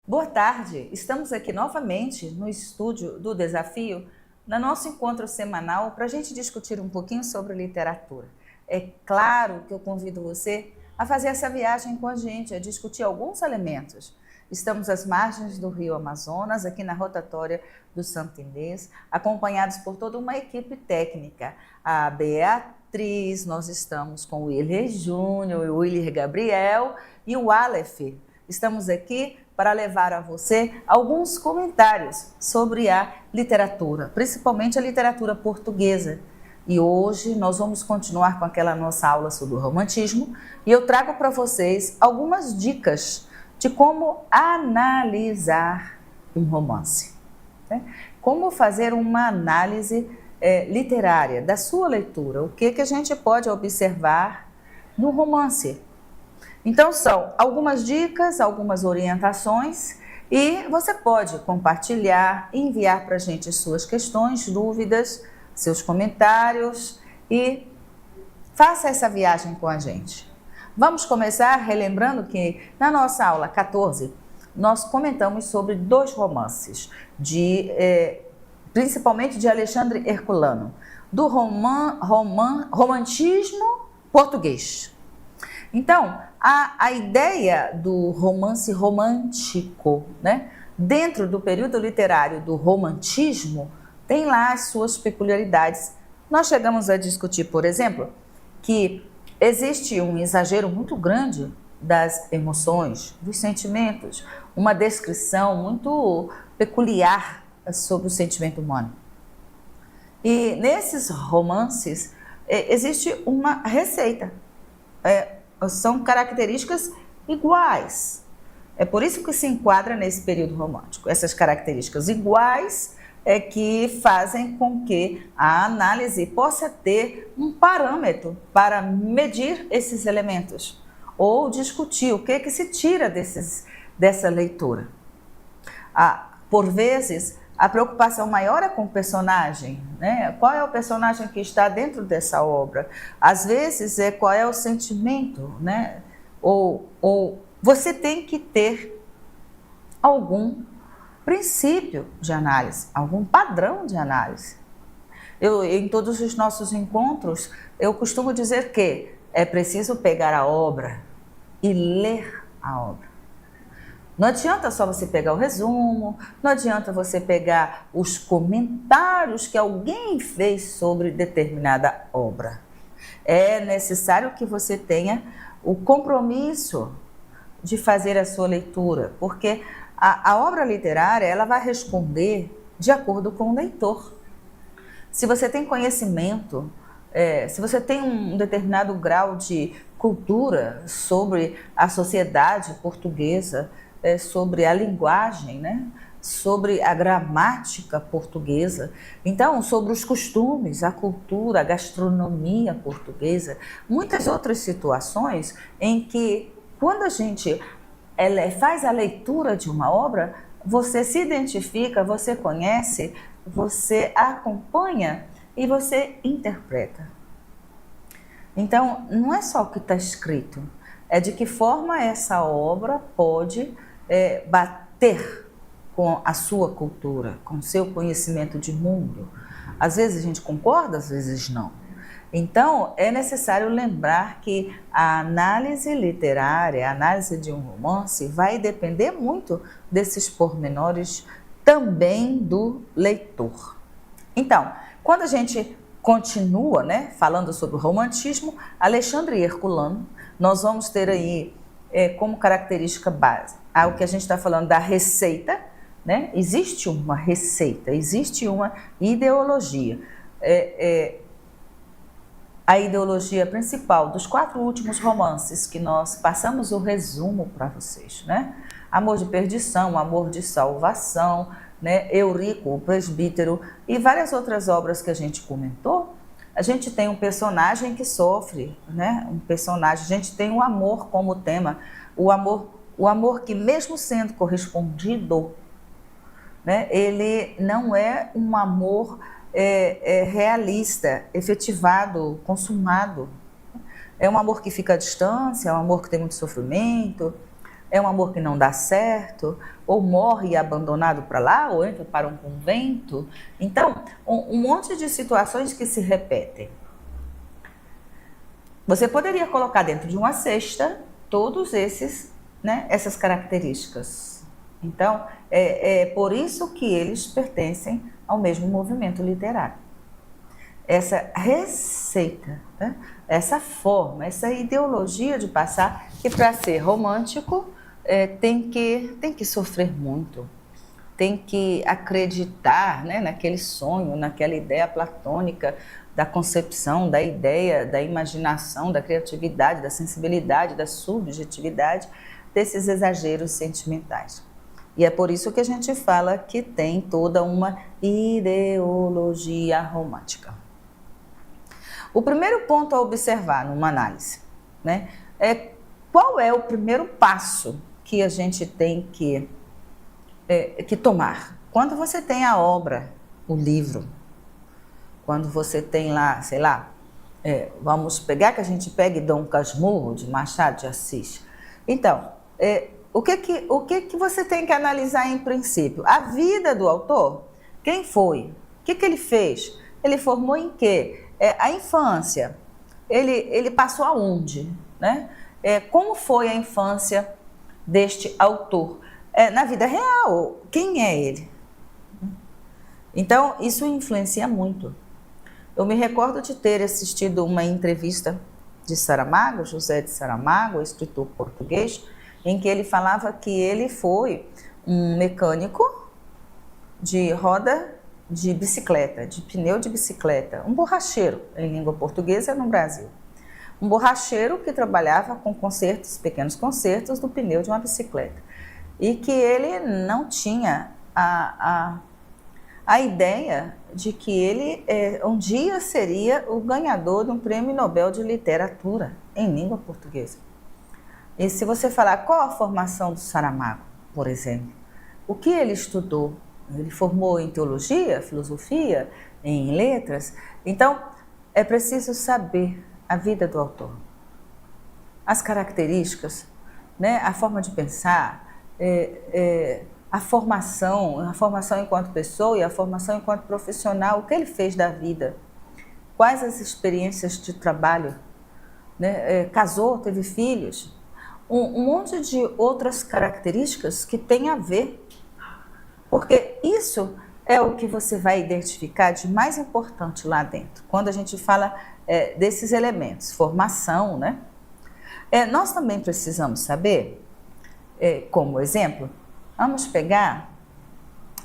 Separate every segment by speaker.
Speaker 1: Boa tarde, estamos aqui novamente no estúdio do Desafio, no nosso encontro semanal para a gente discutir um pouquinho sobre literatura. É claro que eu convido você a fazer essa viagem com a gente, a discutir alguns elementos. Estamos às margens do Rio Amazonas, aqui na rotatória do Santo Inês, acompanhados por toda uma equipe técnica. A Beatriz, nós estamos com o Willer Júnior, o Willer Gabriel e o Aleph. Estamos aqui para levar a você alguns comentários sobre a literatura, principalmente a literatura portuguesa. E hoje nós vamos continuar com aquela nossa aula sobre o romantismo e eu trago para vocês algumas dicas de como analisar um romance, né? Como fazer uma análise literária da sua leitura, o que a gente pode observar no romance. Então são algumas dicas, algumas orientações e você pode compartilhar, enviar para a gente suas questões, dúvidas, seus comentários e faça essa viagem com a gente. Vamos começar relembrando que na nossa aula 14 nós comentamos sobre dois romances, principalmente de Alexandre Herculano, do romantismo português. Então, a ideia do romance romântico, né, dentro do período literário do romantismo, tem lá as suas peculiaridades. Nós chegamos a discutir, por exemplo, que existe um exagero muito grande das emoções, dos sentimentos, uma descrição muito peculiar sobre o sentimento humano. E nesses romances existe uma receita. São características iguais. É por isso que se enquadra nesse período romântico. Essas características iguais é que fazem com que a análise possa ter um parâmetro para medir esses elementos ou discutir o que se tira dessa leitura. Por vezes, a preocupação maior é com o personagem, né? Qual é o personagem que está dentro dessa obra? Às vezes, qual é o sentimento, né? Ou você tem que ter algum princípio de análise, algum padrão de análise. Em todos os nossos encontros, eu costumo dizer que é preciso pegar a obra e ler a obra. Não adianta só você pegar o resumo, não adianta você pegar os comentários que alguém fez sobre determinada obra. É necessário que você tenha o compromisso de fazer a sua leitura, porque a obra literária ela vai responder de acordo com o leitor. Se você tem conhecimento, se você tem um determinado grau de cultura sobre a sociedade portuguesa, sobre a linguagem, né? Sobre a gramática portuguesa, então sobre os costumes, a cultura, a gastronomia portuguesa, muitas outras situações em que quando a gente faz a leitura de uma obra, você se identifica, você conhece, você acompanha e você interpreta. Então, não é só o que está escrito, é de que forma essa obra pode bater com a sua cultura, com o seu conhecimento de mundo. Às vezes a gente concorda, às vezes não. Então, é necessário lembrar que a análise literária, a análise de um romance, vai depender muito desses pormenores também do leitor. Então, quando a gente continua, né, falando sobre o romantismo, Alexandre Herculano, nós vamos ter aí como característica base o que a gente está falando da receita, né? Existe uma receita, existe uma ideologia. A ideologia principal dos 4 últimos romances que nós passamos o resumo para vocês, né? Amor de Perdição, Amor de Salvação, né? Eurico, o Presbítero e várias outras obras que a gente comentou. A gente tem um personagem que sofre, né? A gente tem o amor como tema, o amor que mesmo sendo correspondido, né? Ele não é um amor realista, efetivado, consumado. É um amor que fica à distância, é um amor que tem muito sofrimento, é um amor que não dá certo, ou morre abandonado para lá, ou entra para um convento. Então, um monte de situações que se repetem. Você poderia colocar dentro de uma cesta todos esses, né, essas características. Então, é por isso que eles pertencem ao mesmo movimento literário. Essa receita, né, essa forma, essa ideologia de passar, que para ser romântico tem que sofrer muito, tem que acreditar, né, naquele sonho, naquela ideia platônica da concepção, da ideia, da imaginação, da criatividade, da sensibilidade, da subjetividade, desses exageros sentimentais. E é por isso que a gente fala que tem toda uma ideologia romântica. O primeiro ponto a observar numa análise, né, é qual é o primeiro passo que a gente tem que tomar. Quando você tem a obra, o livro, quando você tem lá, sei lá, vamos pegar que a gente pegue Dom Casmurro, de Machado de Assis. Então, o que você tem que analisar em princípio? A vida do autor, quem foi? O que ele fez? Ele formou em quê? A infância, ele passou aonde? Né? Como foi a infância deste autor? Na vida real, quem é ele? Então, isso influencia muito. Eu me recordo de ter assistido uma entrevista de Saramago, José de Saramago, escritor português, em que ele falava que ele foi um mecânico de roda de bicicleta, de pneu de bicicleta, um borracheiro em língua portuguesa no Brasil. Um borracheiro que trabalhava com concertos, pequenos concertos do pneu de uma bicicleta. E que ele não tinha a ideia de que ele um dia seria o ganhador de um prêmio Nobel de Literatura em língua portuguesa. E se você falar qual a formação do Saramago, por exemplo, o que ele estudou? Ele formou em teologia, filosofia, em letras. Então, é preciso saber a vida do autor, as características, né? A forma de pensar, a formação enquanto pessoa e a formação enquanto profissional, o que ele fez da vida, quais as experiências de trabalho, né? Casou, teve filhos, um monte de outras características que tem a ver, porque isso é o que você vai identificar de mais importante lá dentro, quando a gente fala desses elementos, formação, né? Nós também precisamos saber, como exemplo, vamos pegar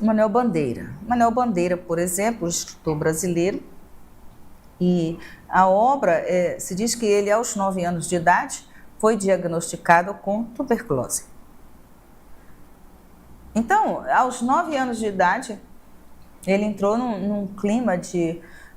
Speaker 1: Manuel Bandeira. Manuel Bandeira, por exemplo, escritor brasileiro, e a obra, se diz que ele, aos 9 anos de idade, foi diagnosticado com tuberculose. Então, aos 9 anos de idade, ele entrou num clima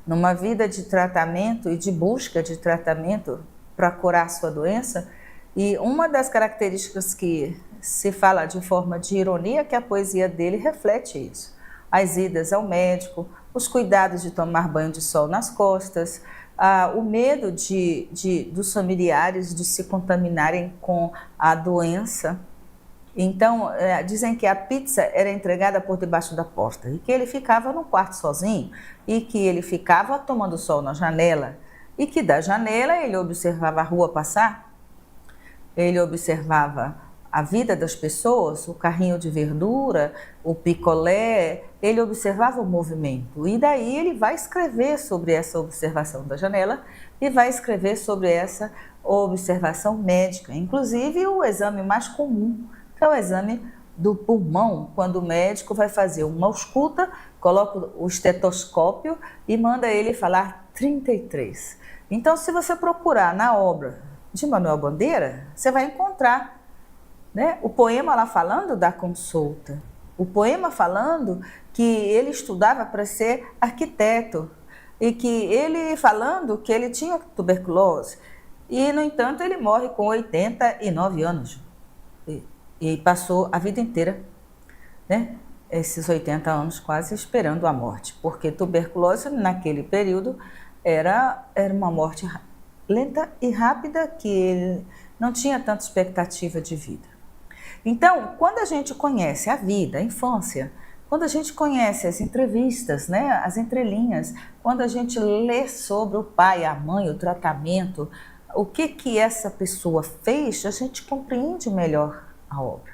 Speaker 1: numa vida de tratamento e de busca de tratamento para curar sua doença. E uma das características que se fala de forma de ironia é que a poesia dele reflete isso. As idas ao médico, os cuidados de tomar banho de sol nas costas, o medo dos familiares de se contaminarem com a doença. Então, dizem que a pizza era entregada por debaixo da porta e que ele ficava no quarto sozinho e que ele ficava tomando sol na janela e que da janela ele observava a rua passar, ele observava a vida das pessoas, o carrinho de verdura, o picolé, ele observava o movimento. E daí ele vai escrever sobre essa observação da janela e vai escrever sobre essa observação médica, inclusive o exame mais comum, que é o exame do pulmão, quando o médico vai fazer uma ausculta, coloca o estetoscópio e manda ele falar 33. Então, se você procurar na obra de Manuel Bandeira, você vai encontrar, né, o poema lá falando da consulta, o poema falando que ele estudava para ser arquiteto e que ele falando que ele tinha tuberculose e, no entanto, ele morre com 89 anos. E passou a vida inteira, né, esses 80 anos quase esperando a morte, porque tuberculose naquele período era uma morte lenta e rápida, que ele não tinha tanta expectativa de vida. Então, quando a gente conhece a vida, a infância, quando a gente conhece as entrevistas, né, as entrelinhas, quando a gente lê sobre o pai, a mãe, o tratamento, o que essa pessoa fez, a gente compreende melhor a obra.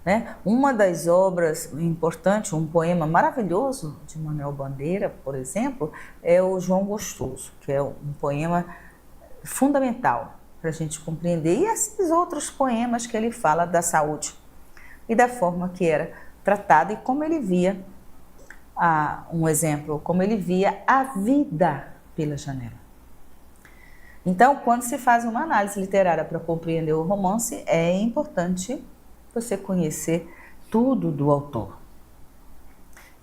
Speaker 1: Né? Uma das obras importantes, um poema maravilhoso de Manuel Bandeira, por exemplo, é o João Gostoso, que é um poema fundamental para a gente compreender. E esses outros poemas que ele fala da saúde e da forma que era tratado e como ele via, um exemplo, como ele via a vida pela janela. Então, quando se faz uma análise literária para compreender o romance, é importante você conhecer tudo do autor.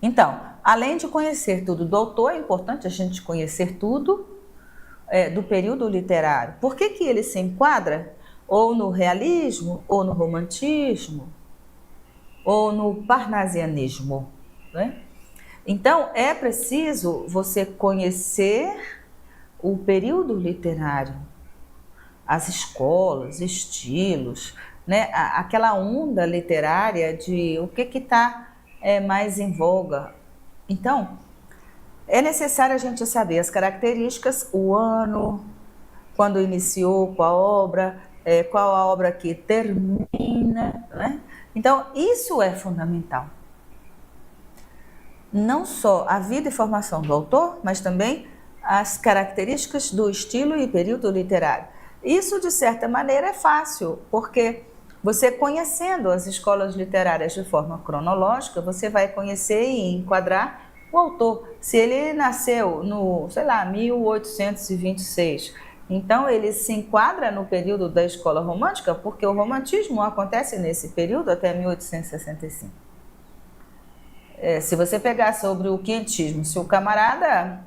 Speaker 1: Então, além de conhecer tudo do autor, é importante a gente conhecer tudo do período literário. Por que ele se enquadra ou no realismo, ou no romantismo, ou no parnasianismo, né? Então, é preciso você conhecer o período literário, as escolas, estilos, né? Aquela onda literária de o que está mais em voga. Então, é necessário a gente saber as características, o ano, quando iniciou, qual a obra que termina, né? Então, isso é fundamental. Não só a vida e formação do autor, mas também as características do estilo e período literário. Isso, de certa maneira, é fácil, porque você conhecendo as escolas literárias de forma cronológica, você vai conhecer e enquadrar o autor. Se ele nasceu no, 1826, então ele se enquadra no período da escola romântica, porque o romantismo acontece nesse período até 1865. Se você pegar sobre o quinhentismo, se o camarada,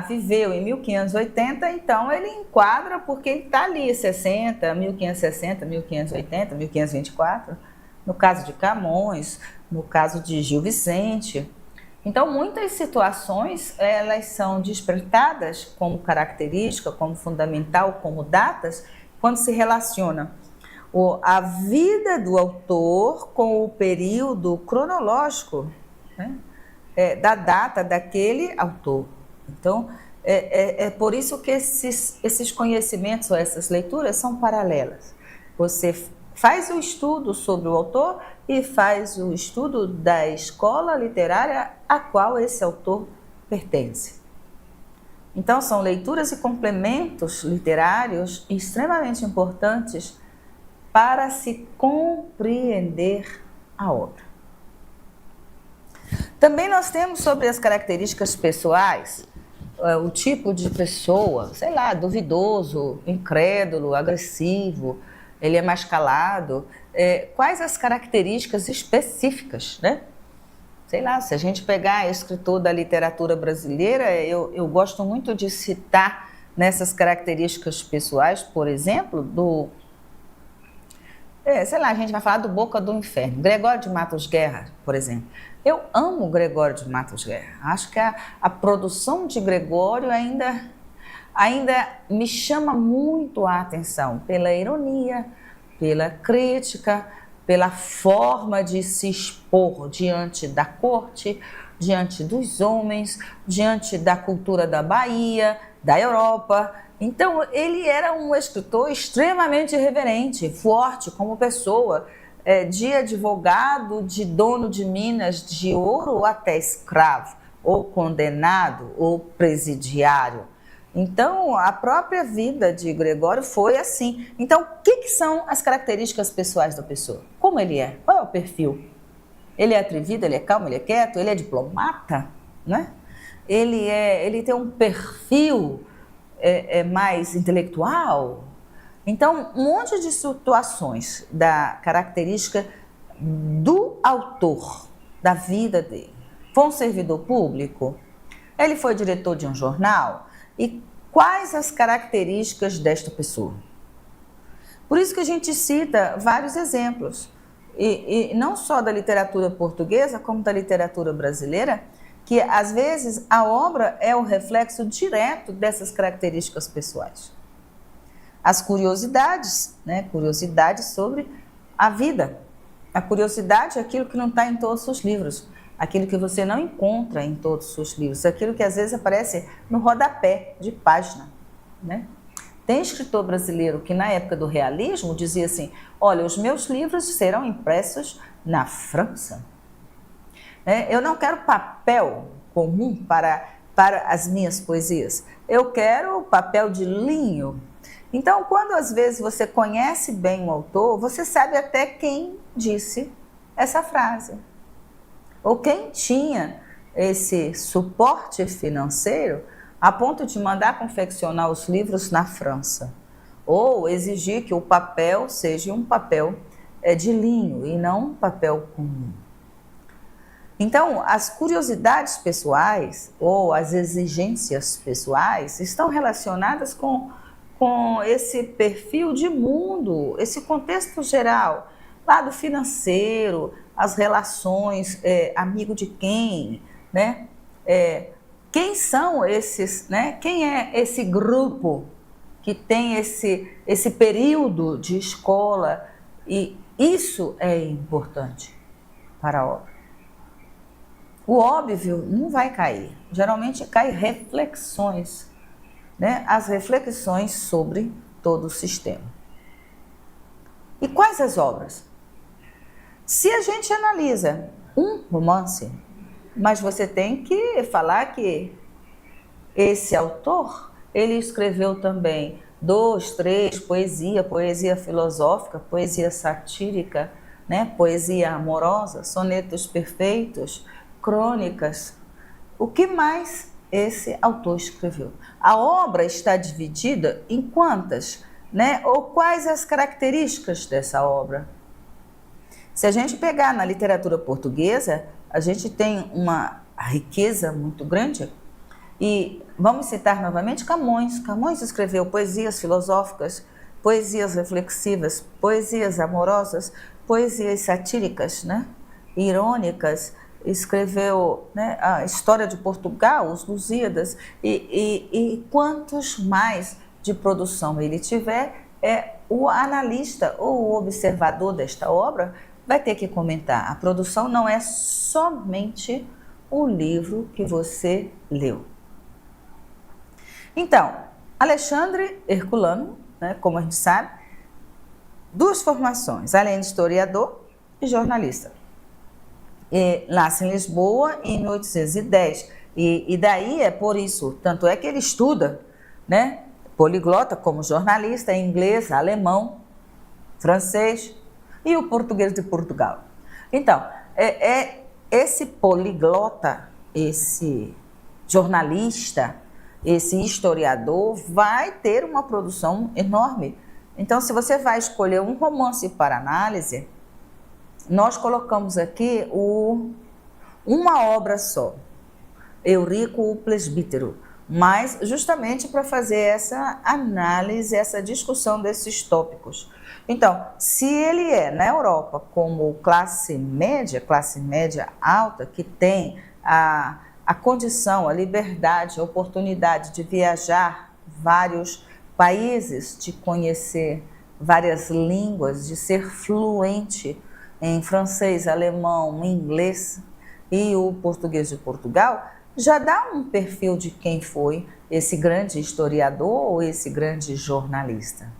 Speaker 1: viveu em 1580, então ele enquadra porque ele está ali, 1560, 1580, 1524, no caso de Camões, no caso de Gil Vicente. Então, muitas situações, elas são despertadas como característica, como fundamental, como datas, quando se relaciona a vida do autor com o período cronológico, né, da data daquele autor. Então, é por isso que esses conhecimentos ou essas leituras são paralelas. Você faz o estudo sobre o autor e faz o estudo da escola literária a qual esse autor pertence. Então, são leituras e complementos literários extremamente importantes para se compreender a obra. Também nós temos sobre as características pessoais, o tipo de pessoa, duvidoso, incrédulo, agressivo, ele é mais calado, quais as características específicas, né? Se a gente pegar escritor da literatura brasileira, eu gosto muito de citar nessas características pessoais, por exemplo, a gente vai falar do Boca do Inferno, Gregório de Matos Guerra, por exemplo. Eu amo Gregório de Matos Guerra, acho que a produção de Gregório ainda me chama muito a atenção pela ironia, pela crítica, pela forma de se expor diante da corte, diante dos homens, diante da cultura da Bahia, da Europa. Então, ele era um escritor extremamente irreverente, forte como pessoa, de advogado, de dono de minas de ouro até escravo, ou condenado, ou presidiário. Então, a própria vida de Gregório foi assim. Então, o que são as características pessoais da pessoa? Como ele é? Qual é o perfil? Ele é atrevido, ele é calmo, ele é quieto, ele é diplomata, né? Ele tem um perfil mais intelectual. Então, um monte de situações da característica do autor, da vida dele. Foi um servidor público? Ele foi diretor de um jornal? E quais as características desta pessoa? Por isso que a gente cita vários exemplos, e não só da literatura portuguesa, como da literatura brasileira, que às vezes a obra é o reflexo direto dessas características pessoais. As curiosidades, né? Curiosidades sobre a vida. A curiosidade é aquilo que não está em todos os livros, aquilo que você não encontra em todos os livros, aquilo que às vezes aparece no rodapé de página, né? Tem escritor brasileiro que na época do realismo dizia assim, olha, os meus livros serão impressos na França. Eu não quero papel comum para as minhas poesias, eu quero papel de linho. Então, quando às vezes você conhece bem o autor, você sabe até quem disse essa frase, ou quem tinha esse suporte financeiro a ponto de mandar confeccionar os livros na França, ou exigir que o papel seja um papel de linho e não um papel comum. Então, as curiosidades pessoais ou as exigências pessoais estão relacionadas com esse perfil de mundo, esse contexto geral, lado financeiro, as relações, amigo de quem, né? Quem são esses, né? Quem é esse grupo que tem esse período de escola? E isso é importante para a obra. O óbvio não vai cair, geralmente cai reflexões, né? As reflexões sobre todo o sistema. E quais as obras? Se a gente analisa um romance, mas você tem que falar que esse autor, ele escreveu também 2, 3, poesia filosófica, poesia satírica, né? Poesia amorosa, sonetos perfeitos, crônicas. O que mais esse autor escreveu? A obra está dividida em quantas, né? Ou quais as características dessa obra? Se a gente pegar na literatura portuguesa, a gente tem uma riqueza muito grande e vamos citar novamente Camões. Camões escreveu poesias filosóficas, poesias reflexivas, poesias amorosas, poesias satíricas, né? Irônicas. Escreveu, né, a História de Portugal, os Lusíadas, e quantos mais de produção ele tiver, o analista ou o observador desta obra vai ter que comentar. A produção não é somente o livro que você leu. Então, Alexandre Herculano, né, como a gente sabe, 2 formações, além de historiador e jornalista. Nasce em Lisboa em 1810 e daí é por isso, tanto é que ele estuda, né, poliglota como jornalista, inglês, alemão, francês e o português de Portugal. Então, esse poliglota, esse jornalista, esse historiador vai ter uma produção enorme. Então, se você vai escolher um romance para análise, nós colocamos aqui uma obra só, Eurico o Presbítero, mas justamente para fazer essa análise, essa discussão desses tópicos. Então, se ele é na Europa como classe média alta, que tem a condição, a liberdade, a oportunidade de viajar vários países, de conhecer várias línguas, de ser fluente em francês, alemão, inglês e o português de Portugal, já dá um perfil de quem foi esse grande historiador ou esse grande jornalista.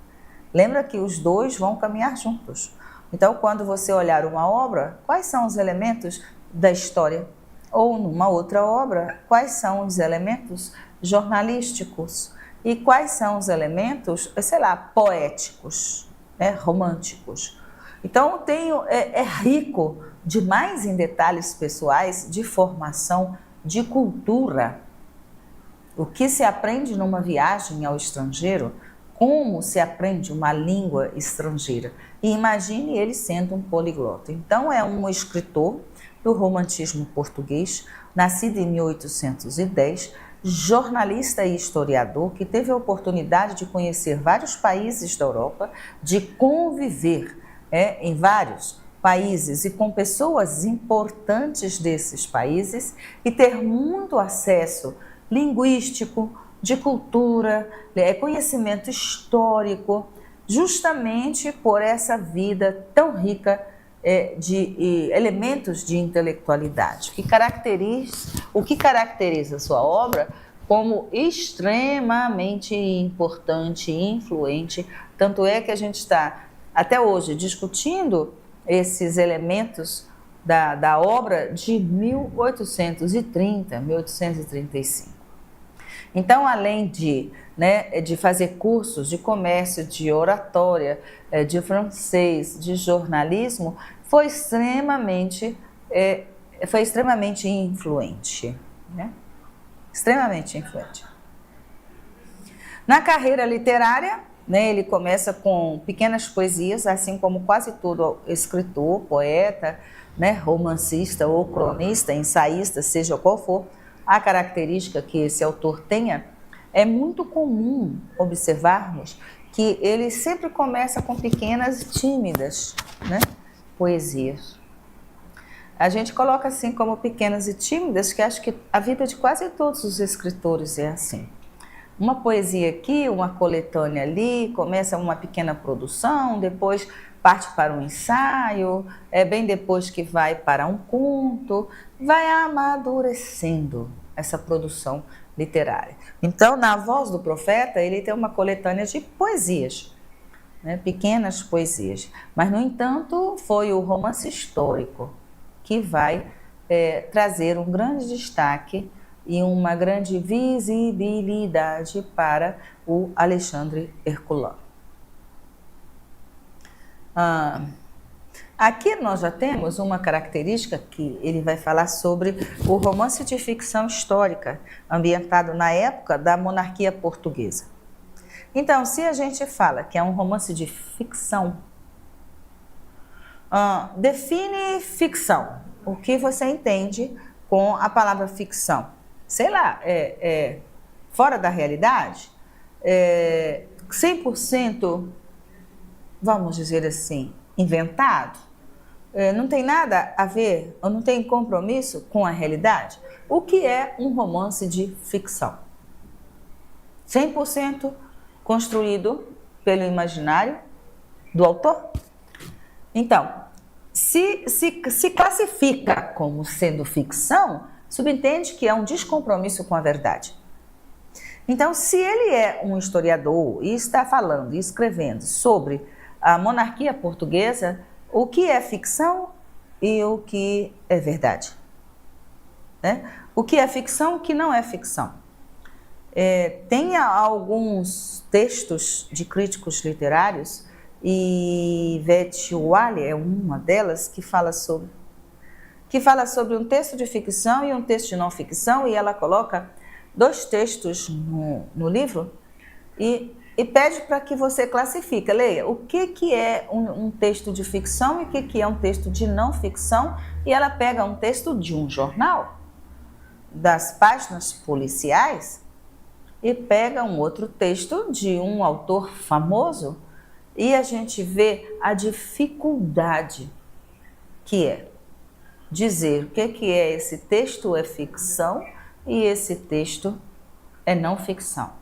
Speaker 1: Lembra que os dois vão caminhar juntos. Então, quando você olhar uma obra, quais são os elementos da história? Ou numa outra obra, quais são os elementos jornalísticos? E quais são os elementos, sei lá, poéticos, né, românticos? Então, é rico demais em detalhes pessoais, de formação, de cultura. O que se aprende numa viagem ao estrangeiro, como se aprende uma língua estrangeira. E imagine ele sendo um poliglota. Então, é um escritor do romantismo português, nascido em 1810, jornalista e historiador, que teve a oportunidade de conhecer vários países da Europa, de conviver em vários países e com pessoas importantes desses países e ter muito acesso linguístico, de cultura, conhecimento histórico, justamente por essa vida tão rica de elementos de intelectualidade, o que caracteriza sua obra como extremamente importante e influente. Tanto é que a gente está até hoje discutindo esses elementos da obra de 1830, 1835. Então, além de fazer cursos de comércio, de oratória, de francês, de jornalismo, foi extremamente influente, né? Extremamente influente. Na carreira literária, ele começa com pequenas poesias, assim como quase todo escritor, poeta, romancista ou cronista, ensaísta, seja qual for a característica que esse autor tenha, é muito comum observarmos que ele sempre começa com pequenas e tímidas poesias. A gente coloca assim como pequenas e tímidas, que acho que a vida de quase todos os escritores é assim. Uma poesia aqui, uma coletânea ali, começa uma pequena produção, depois parte para um ensaio, bem depois que vai para um conto, vai amadurecendo essa produção literária. Então, na Voz do Profeta, ele tem uma coletânea de poesias, pequenas poesias. Mas, no entanto, foi o romance histórico que vai trazer um grande destaque e uma grande visibilidade para o Alexandre Herculano. Aqui nós já temos uma característica que ele vai falar sobre o romance de ficção histórica, ambientado na época da monarquia portuguesa. Então, se a gente fala que é um romance de ficção, define ficção. O que você entende com a palavra ficção? Sei lá, fora da realidade? 100%, vamos dizer assim, inventado? Não tem nada a ver, ou não tem compromisso com a realidade? O que é um romance de ficção? 100% construído pelo imaginário do autor? Então, se classifica como sendo ficção, subentende que é um descompromisso com a verdade. Então, se ele é um historiador e está falando e escrevendo sobre a monarquia portuguesa, o que é ficção e o que é verdade? O que é ficção e o que não é ficção? Tem alguns textos de críticos literários, e Ivete Wally é uma delas, que fala sobre um texto de ficção e um texto de não ficção, e ela coloca 2 textos no livro e pede para que você classifique, leia o que é um texto de ficção e o que é um texto de não ficção, e ela pega um texto de um jornal, das páginas policiais, e pega um outro texto de um autor famoso, e a gente vê a dificuldade que é dizer o que é esse texto é ficção e esse texto é não ficção.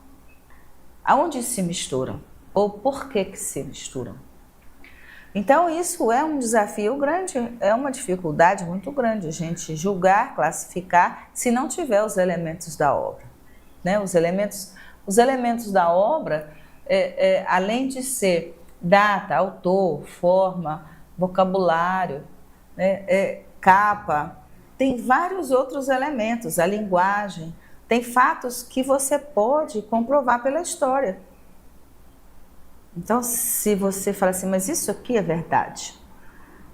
Speaker 1: Aonde se misturam? Ou por que se misturam? Então, isso é um desafio grande, é uma dificuldade muito grande a gente julgar, classificar, se não tiver os elementos da obra. Os elementos da obra, além de ser data, autor, forma, vocabulário, capa, tem vários outros elementos, a linguagem, tem fatos que você pode comprovar pela história. Então, se você fala assim, mas isso aqui é verdade,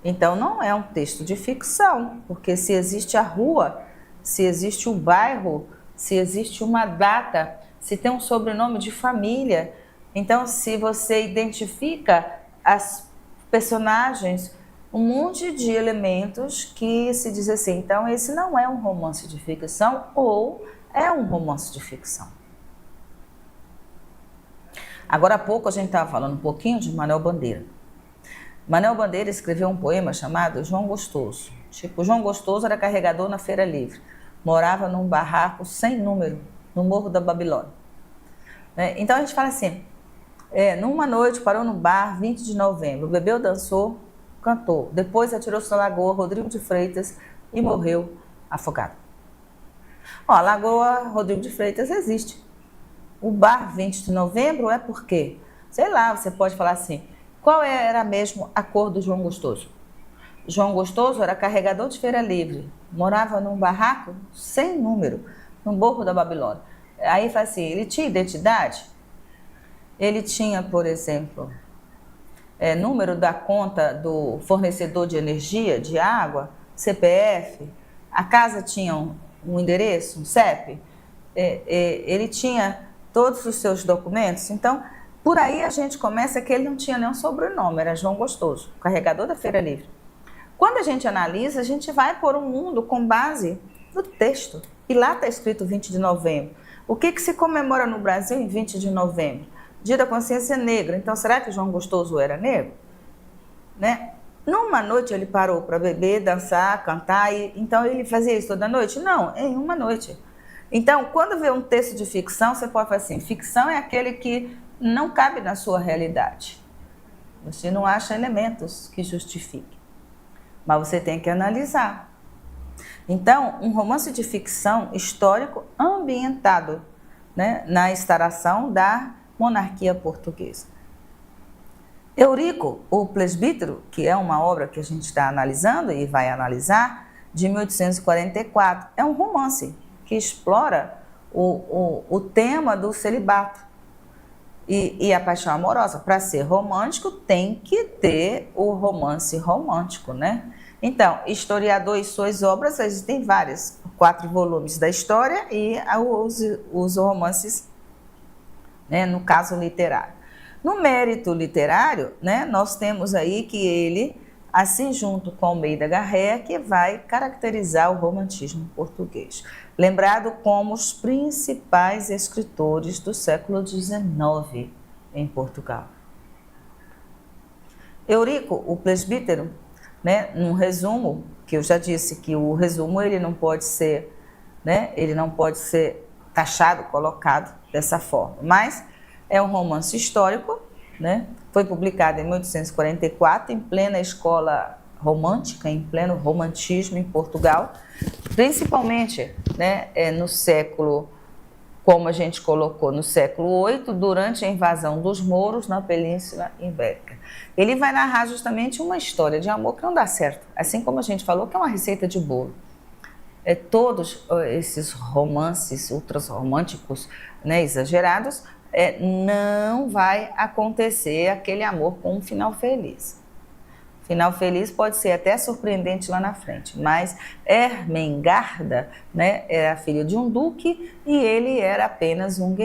Speaker 1: então não é um texto de ficção, porque se existe a rua, se existe o bairro, se existe uma data, se tem um sobrenome de família, então se você identifica as personagens, um monte de elementos que se diz assim, então esse não é um romance de ficção ou é um romance de ficção. Agora há pouco a gente estava falando um pouquinho de Manuel Bandeira. Manuel Bandeira escreveu um poema chamado João Gostoso. João Gostoso era carregador na Feira Livre, morava num barraco sem número, no Morro da Babilônia. Então a gente fala assim, Numa noite parou no bar, 20 de novembro, bebeu, dançou, cantou. Depois atirou-se na lagoa Rodrigo de Freitas e morreu afogado. A Lagoa Rodrigo de Freitas existe. O bar 20 de novembro é por quê? Sei lá, você pode falar assim, qual era mesmo a cor do João Gostoso? João Gostoso era carregador de feira livre, morava num barraco sem número, no Morro da Babilônia. Aí fala assim, ele tinha identidade? Ele tinha, por exemplo, número da conta do fornecedor de energia, de água, CPF, a casa tinha um endereço, um CEP, ele tinha todos os seus documentos. Então, por aí a gente começa que ele não tinha nenhum sobrenome, era João Gostoso, carregador da Feira Livre. Quando a gente analisa, a gente vai por um mundo com base no texto. E lá está escrito 20 de novembro. O que se comemora no Brasil em 20 de novembro? Dia da Consciência Negra. Então, será que João Gostoso era negro? Né? Numa noite ele parou para beber, dançar, cantar, então ele fazia isso toda noite? Não, em uma noite. Então, quando vê um texto de ficção, você pode falar assim, ficção é aquele que não cabe na sua realidade. Você não acha elementos que justifiquem, mas você tem que analisar. Então, um romance de ficção histórico ambientado, né, na instalação da monarquia portuguesa. Eurico, o Presbítero, que é uma obra que a gente está analisando e vai analisar, de 1844, é um romance que explora o tema do celibato e a paixão amorosa. Para ser romântico, tem que ter o romance romântico, né? Então, historiador e suas obras, existem várias, 4 volumes da história e os romances, né, no caso literário. No mérito literário, né, nós temos aí que ele, assim junto com Almeida Garré, que vai caracterizar o romantismo português, lembrado como os principais escritores do século XIX em Portugal. Eurico, o Presbítero, né, num resumo, que eu já disse que o resumo ele não pode ser, né, ele não pode ser taxado, colocado dessa forma, mas é um romance histórico, né? Foi publicado em 1844, em plena escola romântica, em pleno romantismo em Portugal, principalmente, né, no século, como a gente colocou, no século VIII, durante a invasão dos mouros na Península Ibérica. Ele vai narrar justamente uma história de amor que não dá certo, assim como a gente falou que é uma receita de bolo. Todos esses romances ultrarromânticos, né, exagerados, não vai acontecer aquele amor com um final feliz. Final feliz pode ser até surpreendente lá na frente, mas Ermengarda, né, era filha de um duque e ele era apenas um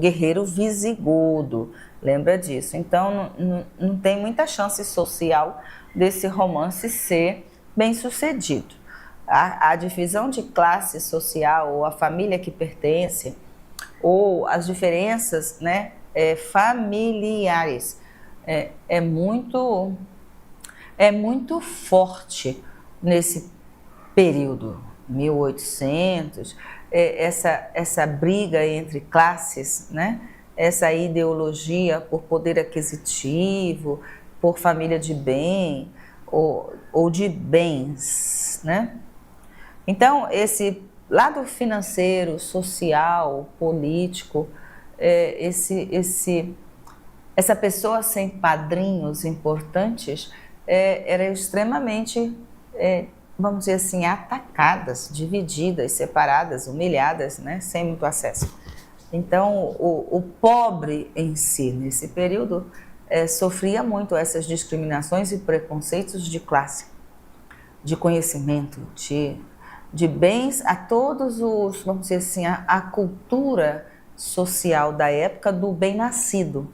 Speaker 1: guerreiro visigodo, lembra disso. Então não tem muita chance social desse romance ser bem sucedido. A divisão de classe social ou a família que pertence, ou as diferenças, né, familiares, é muito forte nesse período, 1800, essa briga entre classes, né, essa ideologia por poder aquisitivo, por família de bem ou de bens, né? Então, esse lado financeiro, social, político, essa pessoa sem padrinhos importantes era extremamente, vamos dizer assim, atacadas, divididas, separadas, humilhadas, né, sem muito acesso. Então, o pobre em si, nesse período, sofria muito essas discriminações e preconceitos de classe, de conhecimento, de bens a todos os, vamos dizer assim, a cultura social da época do bem-nascido,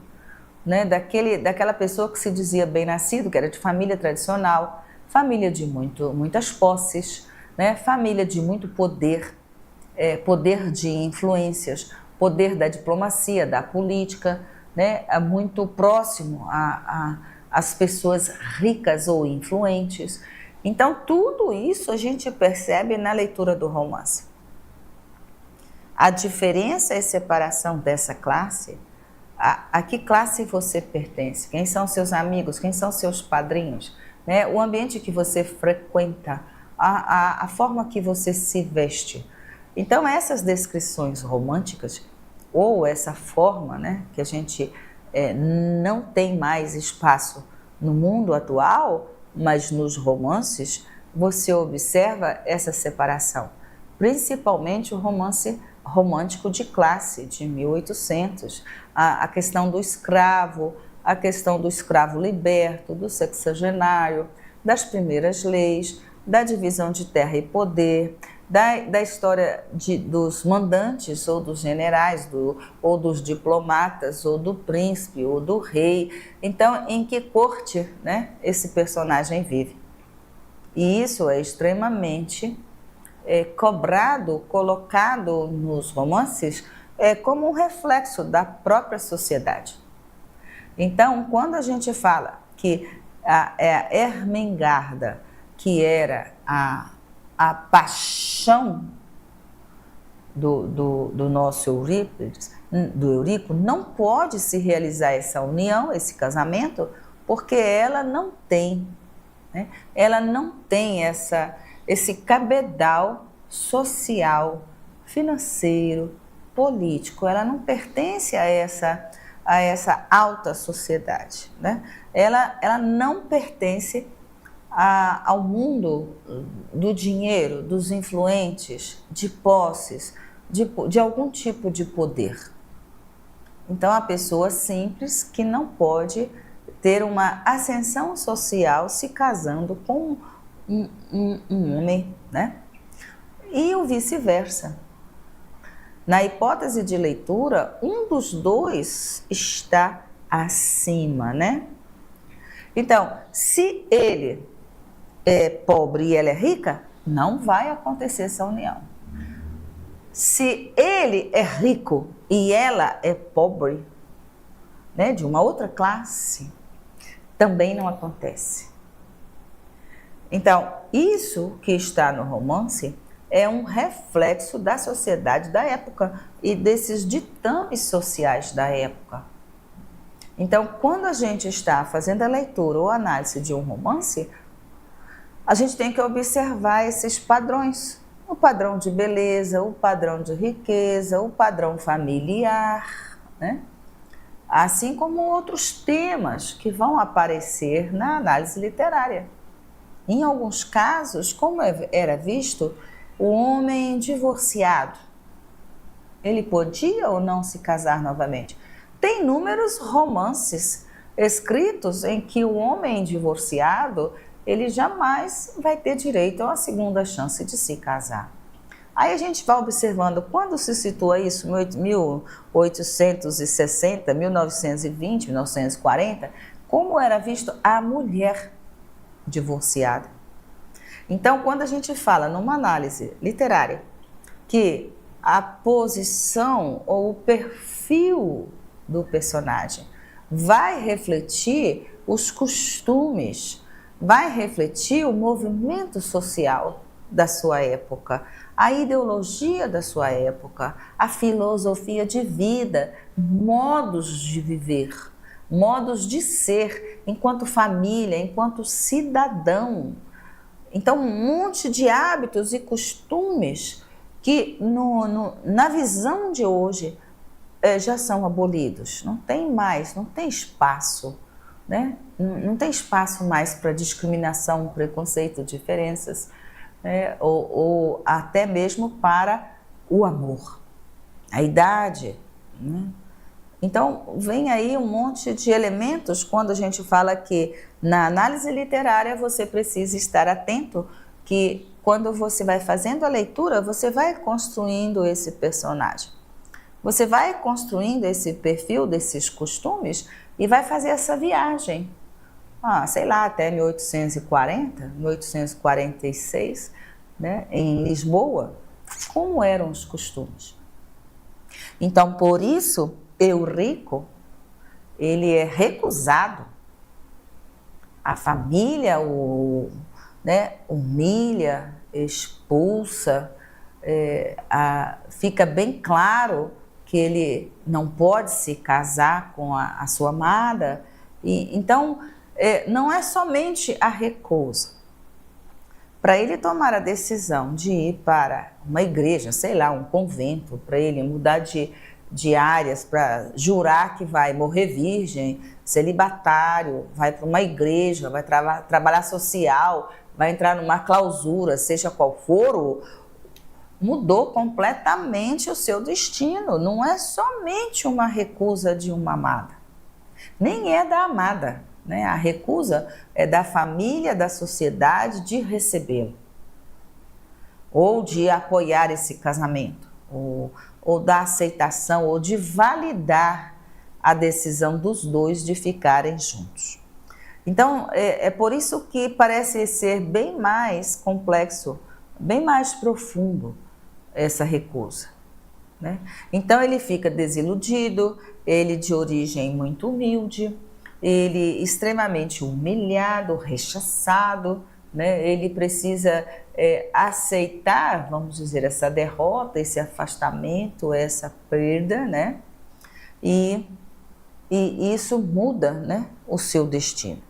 Speaker 1: né? Daquela pessoa que se dizia bem-nascido, que era de família tradicional, família de muitas posses, né? Família de muito poder, poder de influências, poder da diplomacia, da política, né? Muito próximo às pessoas ricas ou influentes. Então, tudo isso a gente percebe na leitura do romance. A diferença e separação dessa classe, a que classe você pertence, quem são seus amigos, quem são seus padrinhos, né? O ambiente que você frequenta, a forma que você se veste. Então, essas descrições românticas, ou essa forma, né, que a gente não tem mais espaço no mundo atual, mas nos romances, você observa essa separação. Principalmente o romance romântico de classe, de 1800, a questão do escravo, a questão do escravo liberto, do sexagenário, das primeiras leis, da divisão de terra e poder, da história dos mandantes ou dos generais, ou dos diplomatas, ou do príncipe, ou do rei. Então, em que corte, né, esse personagem vive? E isso é extremamente cobrado, colocado nos romances como um reflexo da própria sociedade. Então, quando a gente fala que a Ermengarda, que era a paixão do nosso Eurípides, do Eurico, não pode se realizar essa união, esse casamento, porque ela não tem, né? Ela não tem esse cabedal social, financeiro, político. Ela não pertence a essa alta sociedade, né? Ela não pertence ao mundo do dinheiro, dos influentes, de posses, de algum tipo de poder. Então, a pessoa simples que não pode ter uma ascensão social se casando com um homem, né? E o vice-versa. Na hipótese de leitura, um dos dois está acima, né? Então, se ele é pobre e ela é rica, não vai acontecer essa união. Se ele é rico e ela é pobre, né, de uma outra classe, também não acontece. Então, isso que está no romance é um reflexo da sociedade da época e desses ditames sociais da época. Então, quando a gente está fazendo a leitura ou análise de um romance, a gente tem que observar esses padrões. O padrão de beleza, o padrão de riqueza, o padrão familiar, né? Assim como outros temas que vão aparecer na análise literária. Em alguns casos, como era visto, o homem divorciado, ele podia ou não se casar novamente? Tem inúmeros romances escritos em que o homem divorciado, ele jamais vai ter direito a uma segunda chance de se casar. Aí a gente vai observando, quando se situa isso, 1860, 1920, 1940, como era visto a mulher divorciada. Então, quando a gente fala numa análise literária que a posição ou o perfil do personagem vai refletir os costumes, vai refletir o movimento social da sua época, a ideologia da sua época, a filosofia de vida, modos de viver, modos de ser enquanto família, enquanto cidadão. Então, um monte de hábitos e costumes que na visão de hoje já são abolidos. Não tem mais, não tem espaço, né? Não tem espaço mais para discriminação, preconceito, diferenças, né? Ou até mesmo para o amor, a idade, né? Então, vem aí um monte de elementos quando a gente fala que na análise literária você precisa estar atento que quando você vai fazendo a leitura, você vai construindo esse personagem. Você vai construindo esse perfil desses costumes e vai fazer essa viagem. Sei lá, até 1840, 1846, né, em Lisboa, como eram os costumes. Então, por isso, Eurico, ele é recusado. A família o humilha, expulsa, fica bem claro que ele não pode se casar com a sua amada. Então, não é somente a recusa. Para ele tomar a decisão de ir para uma igreja, sei lá, um convento, para ele mudar de áreas, para jurar que vai morrer virgem, celibatário, vai para uma igreja, vai trabalhar social, vai entrar numa clausura, seja qual for, mudou completamente o seu destino. Não é somente uma recusa de uma amada, nem é da amada, né? A recusa é da família, da sociedade de recebê-lo, ou de apoiar esse casamento, ou da aceitação, ou de validar a decisão dos dois de ficarem juntos. Então, é por isso que parece ser bem mais complexo, bem mais profundo essa recusa, né? Então, ele fica desiludido, ele de origem muito humilde, ele extremamente humilhado, rechaçado, né? Ele precisa aceitar, vamos dizer, essa derrota, esse afastamento, essa perda, né? E isso muda, né, o seu destino.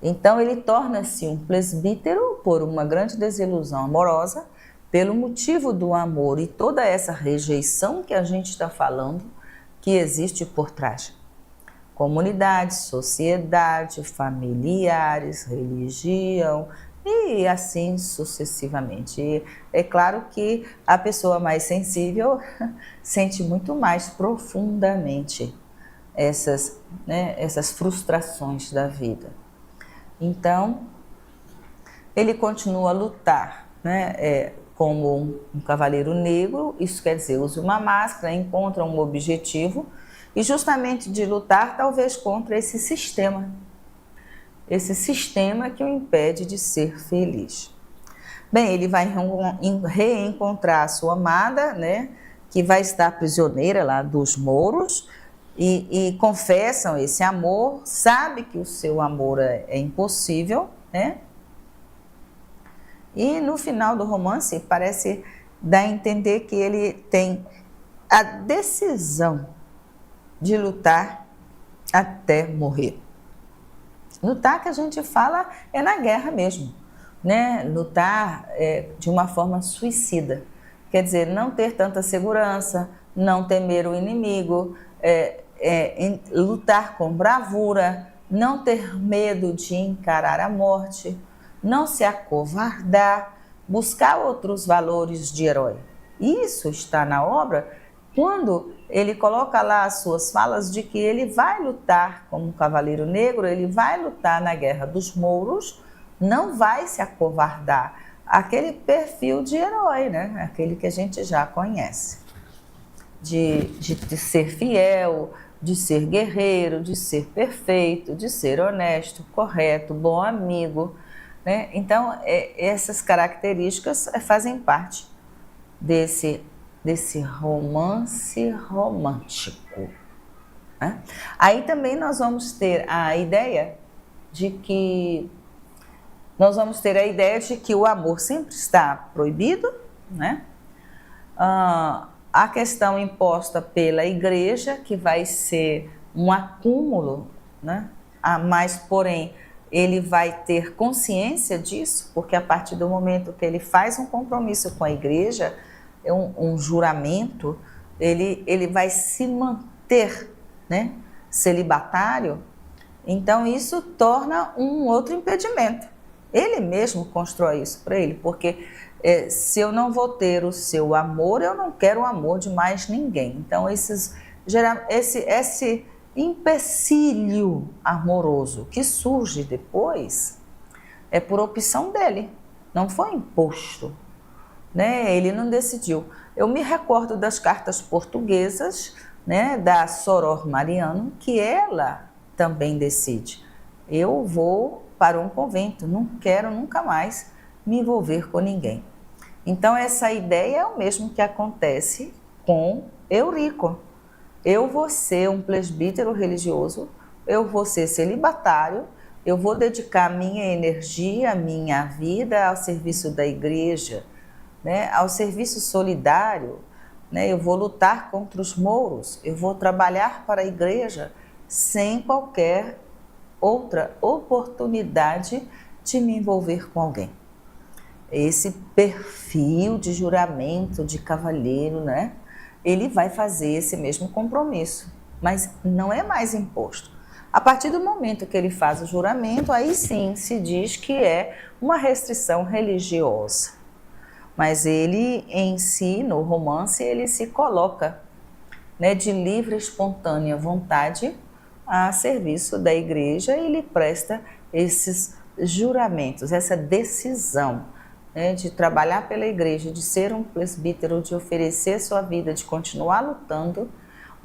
Speaker 1: Então ele torna-se um presbítero por uma grande desilusão amorosa, pelo motivo do amor e toda essa rejeição que a gente está falando que existe por trás. Comunidade, sociedade, familiares, religião e assim sucessivamente. E é claro que a pessoa mais sensível sente muito mais profundamente essas frustrações da vida. Então, ele continua a lutar, né, como um cavaleiro negro, isso quer dizer, usa uma máscara, encontra um objetivo, e justamente de lutar talvez contra esse sistema que o impede de ser feliz. Bem, ele vai reencontrar a sua amada, né, que vai estar prisioneira lá dos mouros, e confessam esse amor, sabe que o seu amor é impossível, né? E no final do romance parece dar a entender que ele tem a decisão de lutar até morrer. Lutar, que a gente fala, é na guerra mesmo, né? Lutar de uma forma suicida, quer dizer, não ter tanta segurança, não temer o inimigo, lutar com bravura, não ter medo de encarar a morte, não se acovardar, buscar outros valores de herói. Isso está na obra quando ele coloca lá as suas falas de que ele vai lutar como um cavaleiro negro, ele vai lutar na guerra dos mouros, não vai se acovardar. Aquele perfil de herói, né? Aquele que a gente já conhece. De ser fiel, de ser guerreiro, de ser perfeito, de ser honesto, correto, bom amigo, né? Então, essas características fazem parte desse romance romântico, né? Aí também nós vamos ter a ideia de que o amor sempre está proibido, né? A questão imposta pela igreja, que vai ser um acúmulo, né? Mas, porém, ele vai ter consciência disso, porque a partir do momento que ele faz um compromisso com a igreja, um juramento, ele vai se manter, né, celibatário. Então isso torna um outro impedimento. Ele mesmo constrói isso para ele, porque se eu não vou ter o seu amor, eu não quero o amor de mais ninguém. Então esse empecilho amoroso que surge depois é por opção dele, não foi imposto, né? Ele não decidiu. Eu me recordo das cartas portuguesas, né, da Soror Mariano, que ela também decide. Eu vou para um convento, não quero nunca mais me envolver com ninguém. Então essa ideia é o mesmo que acontece com Eurico. Eu vou ser um presbítero religioso, eu vou ser celibatário, eu vou dedicar minha energia, minha vida ao serviço da igreja, né, ao serviço solidário, né? Eu vou lutar contra os mouros, eu vou trabalhar para a igreja sem qualquer outra oportunidade de me envolver com alguém. Esse perfil de juramento de cavalheiro, né? Ele vai fazer esse mesmo compromisso, mas não é mais imposto. A partir do momento que ele faz o juramento, aí sim se diz que é uma restrição religiosa. Mas ele em si, no romance, ele se coloca, né, de livre e espontânea vontade a serviço da igreja e ele presta esses juramentos, essa decisão, né, de trabalhar pela igreja, de ser um presbítero, de oferecer sua vida, de continuar lutando,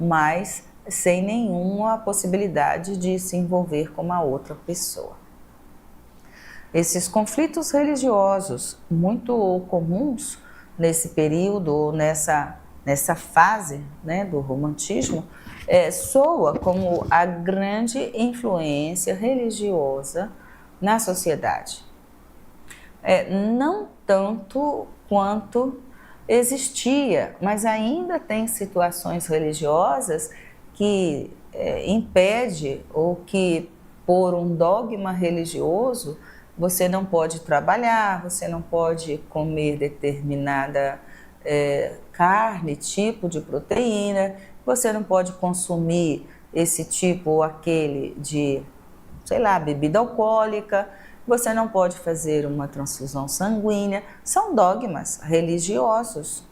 Speaker 1: mas sem nenhuma possibilidade de se envolver com uma outra pessoa. Esses conflitos religiosos muito comuns nesse período, nessa fase, né, do romantismo, soa como a grande influência religiosa na sociedade. Não tanto quanto existia, mas ainda tem situações religiosas que impede ou que, por um dogma religioso, você não pode trabalhar, você não pode comer determinada carne, tipo de proteína, você não pode consumir esse tipo ou aquele de, sei lá, bebida alcoólica, você não pode fazer uma transfusão sanguínea. São dogmas religiosos,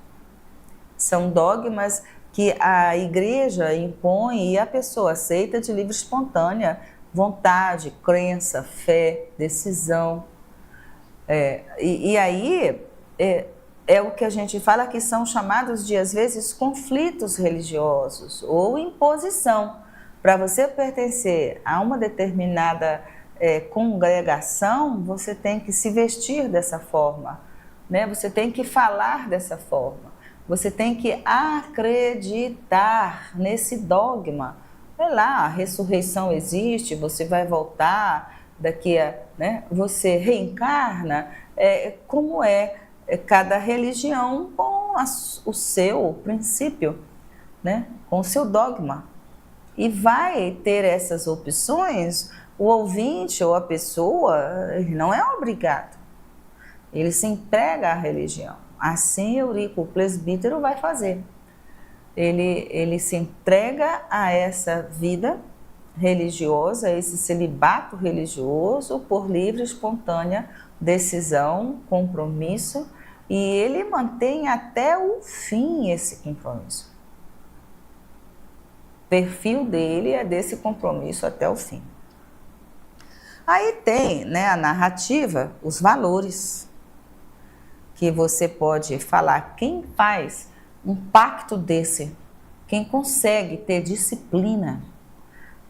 Speaker 1: são dogmas que a igreja impõe e a pessoa aceita de livre e espontânea vontade, crença, fé, decisão. E aí é o que a gente fala que são chamados de, às vezes, conflitos religiosos ou imposição. Para você pertencer a uma determinada congregação, você tem que se vestir dessa forma, né? Você tem que falar dessa forma, você tem que acreditar nesse dogma. Sei lá, a ressurreição existe, você vai voltar daqui a, né? Você reencarna, como cada religião com o seu princípio, né? Com o seu dogma. E vai ter essas opções, o ouvinte ou a pessoa, ele não é obrigado, ele se entrega à religião. Assim Eurico, o presbítero, vai fazer. Ele se entrega a essa vida religiosa, a esse celibato religioso por livre e espontânea decisão, compromisso, e ele mantém até o fim esse compromisso. O perfil dele é desse compromisso até o fim. Aí tem, né, a narrativa, os valores, que você pode falar. Quem faz um pacto desse, quem consegue ter disciplina,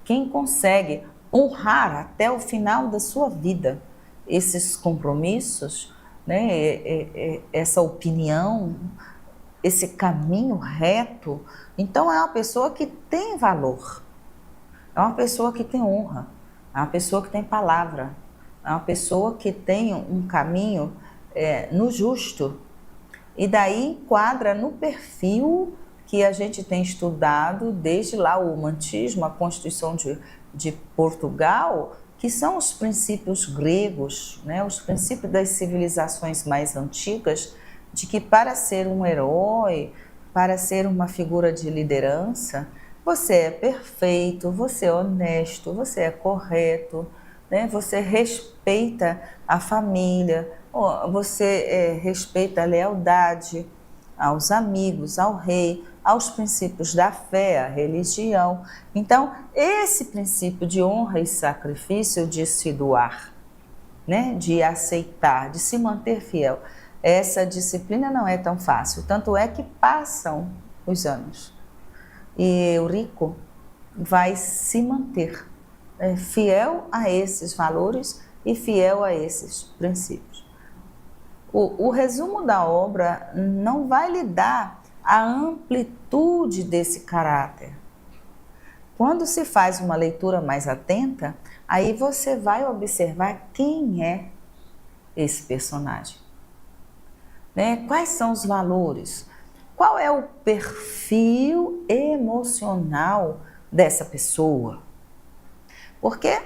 Speaker 1: quem consegue honrar até o final da sua vida esses compromissos, né, essa opinião, esse caminho reto, então é uma pessoa que tem valor, é uma pessoa que tem honra, é uma pessoa que tem palavra, é uma pessoa que tem um caminho no justo. E daí enquadra no perfil que a gente tem estudado desde lá o romantismo, a Constituição de Portugal, que são os princípios gregos, né, os princípios das civilizações mais antigas, de que para ser um herói, para ser uma figura de liderança, você é perfeito, você é honesto, você é correto, né, você respeita a família, você respeita a lealdade aos amigos, ao rei, aos princípios da fé, à religião. Então, esse princípio de honra e sacrifício, de se doar, né, de aceitar, de se manter fiel, essa disciplina não é tão fácil. Tanto é que passam os anos e Eurico vai se manter fiel a esses valores e fiel a esses princípios. O resumo da obra não vai lhe dar a amplitude desse caráter. Quando se faz uma leitura mais atenta, aí você vai observar quem é esse personagem, né? Quais são os valores? qual é o perfil emocional dessa pessoa? Porque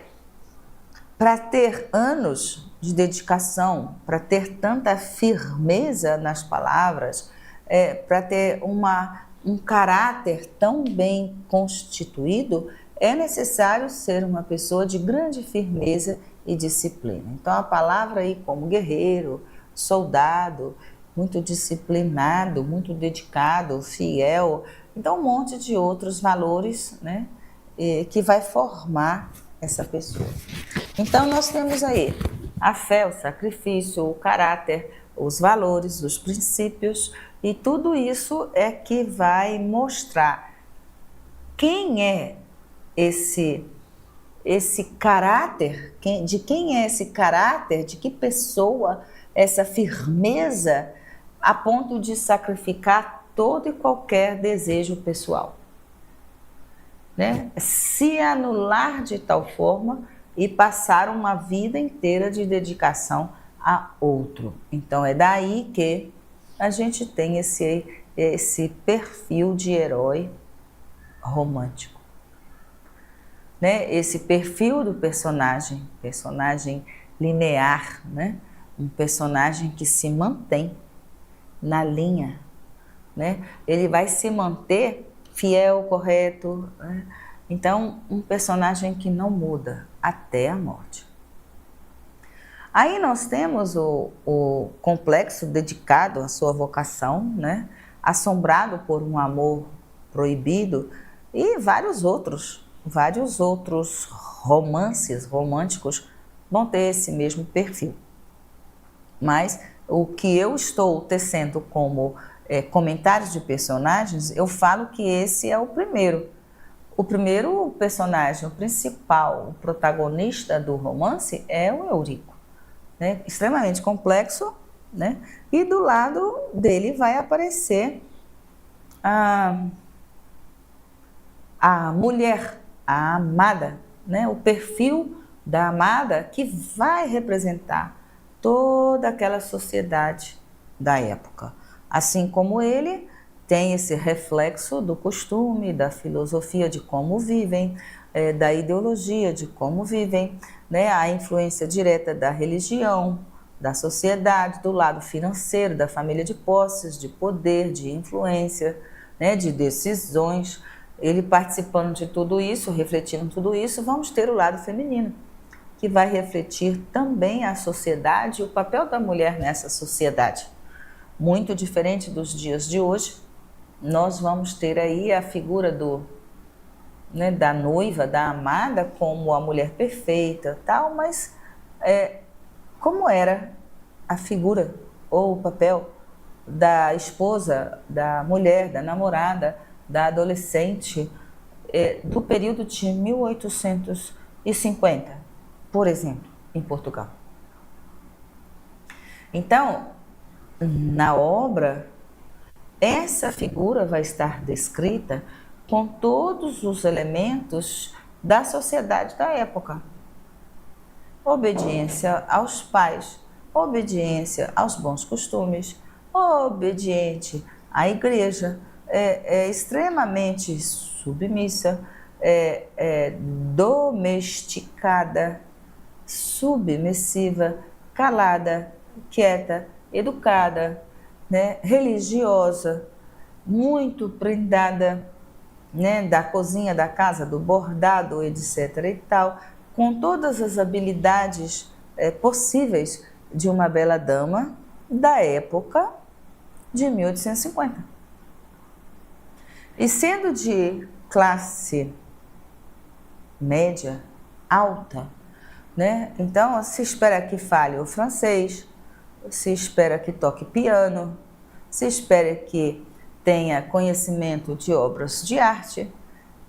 Speaker 1: para ter anos de dedicação, para ter tanta firmeza nas palavras, para ter um caráter tão bem constituído, é necessário ser uma pessoa de grande firmeza e disciplina. Então a palavra aí como guerreiro, soldado, muito disciplinado, muito dedicado, fiel, então um monte de outros valores, né, que vai formar essa pessoa. Então nós temos aí a fé, o sacrifício, o caráter, os valores, os princípios, e tudo isso é que vai mostrar quem é esse caráter, de quem é esse caráter, de que pessoa, essa firmeza a ponto de sacrificar todo e qualquer desejo pessoal, né? Se anular de tal forma e passar uma vida inteira de dedicação a outro. Então é daí que a gente tem esse perfil de herói romântico, né? Esse perfil do personagem linear, né? Um personagem que se mantém na linha, né? Ele vai se manter fiel, correto, né? Então, um personagem que não muda até a morte. Aí nós temos o complexo dedicado à sua vocação, né? Assombrado por um amor proibido, e vários outros romances românticos vão ter esse mesmo perfil. Mas o que eu estou tecendo como comentários de personagens, eu falo que esse é o primeiro. O primeiro personagem, o principal, o protagonista do romance é o Eurico, né? Extremamente complexo, né? E do lado dele vai aparecer a mulher, a amada, né? O perfil da amada que vai representar toda aquela sociedade da época. Assim como ele tem esse reflexo do costume, da filosofia de como vivem, da ideologia de como vivem, né? A influência direta da religião, da sociedade, do lado financeiro, da família de posses, de poder, de influência, né? De decisões. Ele participando de tudo isso, refletindo tudo isso, vamos ter o lado feminino, que vai refletir também a sociedade e o papel da mulher nessa sociedade. Muito diferente dos dias de hoje, nós vamos ter aí a figura da noiva, da amada, como a mulher perfeita, tal, mas como era a figura ou o papel da esposa, da mulher, da namorada, da adolescente, do período de 1850, por exemplo, em Portugal. Então, na obra, essa figura vai estar descrita com todos os elementos da sociedade da época. Obediência aos pais, obediência aos bons costumes, obediente à igreja, extremamente submissa, domesticada, submissiva, calada, quieta, educada, né, religiosa, muito prendada, né, da cozinha, da casa, do bordado, etc. e tal, com todas as habilidades possíveis de uma bela dama da época de 1850. E sendo de classe média, alta, né? Então se espera que fale o francês, se espera que toque piano, se espera que tenha conhecimento de obras de arte,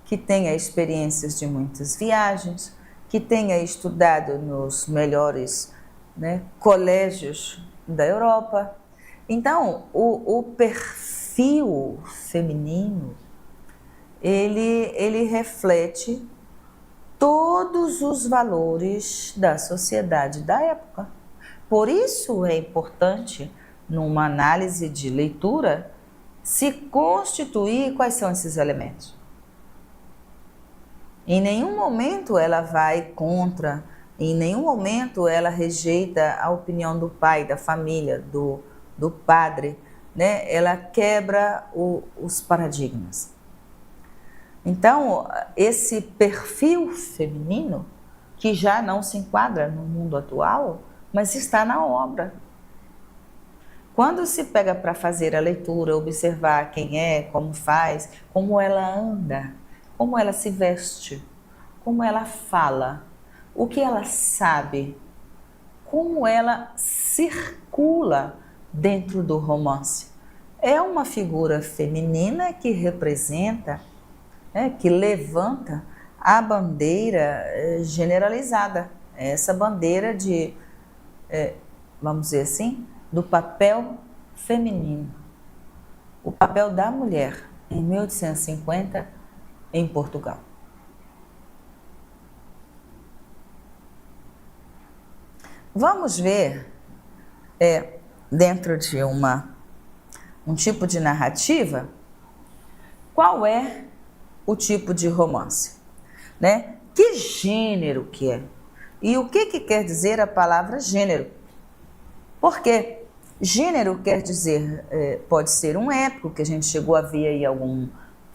Speaker 1: que tenha experiências de muitas viagens, que tenha estudado nos melhores, né, colégios da Europa. Então, o perfil feminino, ele reflete todos os valores da sociedade da época. Por isso é importante, numa análise de leitura, se constituir. Quais são esses elementos? Em nenhum momento ela vai contra, em nenhum momento ela rejeita a opinião do pai, da família, do padre, né? Ela quebra os paradigmas. Então, esse perfil feminino, que já não se enquadra no mundo atual, mas está na obra. Quando se pega para fazer a leitura, observar quem é, como faz, como ela anda, como ela se veste, como ela fala, o que ela sabe, como ela circula dentro do romance. É uma figura feminina que representa, que levanta a bandeira generalizada, essa bandeira de, vamos dizer assim, do papel feminino, o papel da mulher em 1850 em Portugal. Vamos ver, dentro de um tipo de narrativa, qual é o tipo de romance, né? Que gênero que é? E o que quer dizer a palavra gênero? Porque gênero quer dizer, pode ser um épico, que a gente chegou a ver aí alguns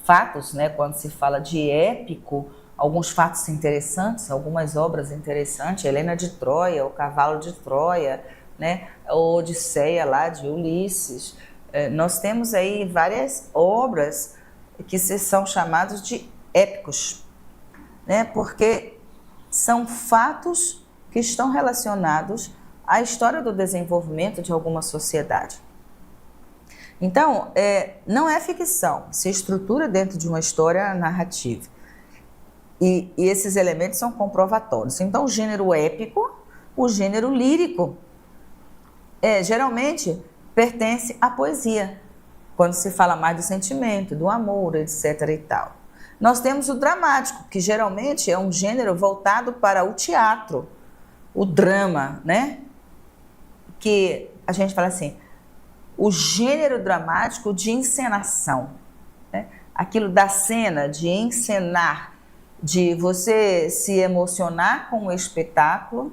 Speaker 1: fatos, né? Quando se fala de épico, alguns fatos interessantes, algumas obras interessantes, Helena de Troia, O Cavalo de Troia, né? A Odisseia lá de Ulisses. Nós temos aí várias obras que são chamados de épicos, né? Porque são fatos que estão relacionados à história do desenvolvimento de alguma sociedade. Então, não é ficção, se estrutura dentro de uma história narrativa. E esses elementos são comprovatórios. Então, o gênero épico, o gênero lírico, geralmente pertence à poesia, quando se fala mais do sentimento, do amor, etc. e tal. Nós temos o dramático, que geralmente é um gênero voltado para o teatro, o drama, né? Que a gente fala assim, o gênero dramático de encenação, né? Aquilo da cena, de encenar, de você se emocionar com o espetáculo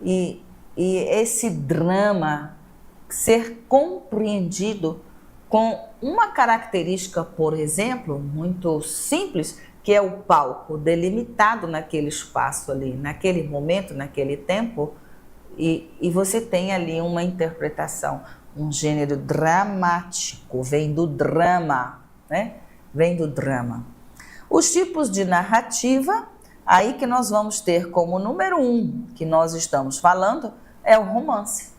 Speaker 1: e esse drama ser compreendido com uma característica, por exemplo, muito simples, que é o palco delimitado naquele espaço ali, naquele momento, naquele tempo, e você tem ali uma interpretação, um gênero dramático, vem do drama, né? Vem do drama. Os tipos de narrativa, aí que nós vamos ter como número 1, que nós estamos falando, é o romance.